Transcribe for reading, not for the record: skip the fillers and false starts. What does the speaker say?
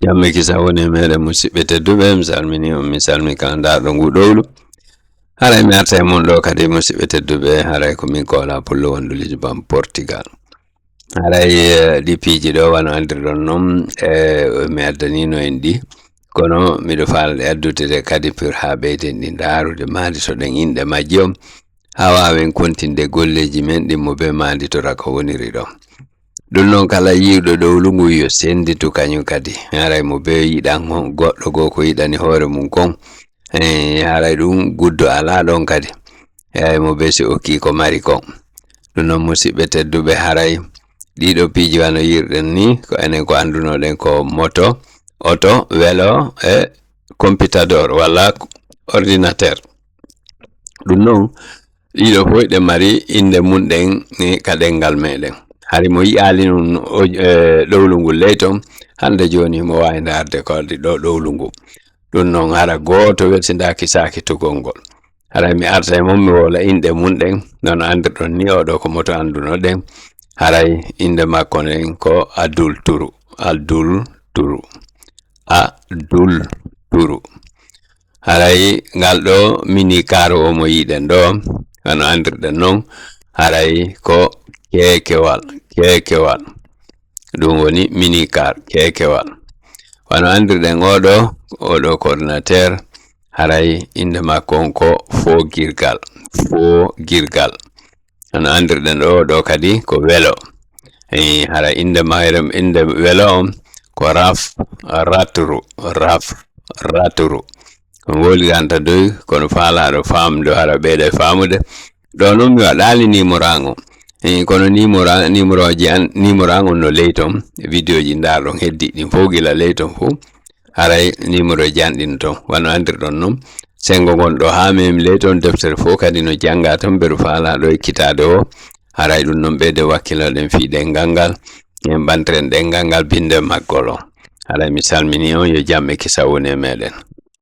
Jamme kisa woni mere musidɓe tedduɓe mi salmini on mi salmi kala ndarɗo ngu ɗowlu haray mi arta e mon ɗo kadi musidɓe tedduɓe haray ko min kola pullo wondu Lisbon Portugal haray ɗi piiji ɗo wano andirɗon noon mi addanino en ɗi kono miɗo falde addude kadi pour ha ɓeyden ɗi ndarude madi to ɗen inɗe majjom ha wawen kontinde golleji men ɗimmo be madi to rako woniri ɗo ɗum noon kala yiwɗo ɗowlu ngu yo senditu kañum kadi haray mo be yiɗan goɗɗo goo ko yiɗani hoore mum kon haray ɗum guddo ala ɗon kadi eyi mo be si okki ko mari kon ɗum noon musidɓe tedduɓe haray ɗiɗo piiji wano yirɗen ni ko enen ko andunoɗen ko moto auto welo e computador walla ordinateur ɗum noon ɗiɗo fof ɗe mari inde mum ɗen ka ɗengal meɗen hari mo yiyali nun ɗowlu ngu ley ton hande joni mo wawi darde kodi ɗo ɗowlu ngu ɗum noon hara goto weltidaki saki tugol ngol haray mi arta e mum mi wola inde mum ɗen noon andirɗon ni oɗo ko moto anduno ɗen haray inde makko nen ko Abdul Turu haray ngal ɗo mini car o mo yiɗen ɗo wano andirɗen noon haray ko kekewal ɗum woni mini car kekewal wano andirɗen oɗo coordinateur haray inde makko on ko fo girgal wano andirɗen ɗo kadi ko welo haray inde welo on ko raturu on wolganta doy kono faalaɗo famdo hara ɓeyda famude ɗo noon mi waɗali numéro kono numéroji an numéro on no ley ton vidéo ji ndarɗon heddi ɗin fof gila ley ton fof haray numéro ji an ɗin ton wano andirɗon noon sengo gonɗo ha memi ley ton deftere fof kadi no janga ton mbeɗo faalaɗo ekkitade o haray ɗum noon ɓeyde wakkiloɗen fi ɗengal ngal en ɓantren ɗengal ngal binde maggol on haray mi salmini on yo jamme kisa woni e meɗen.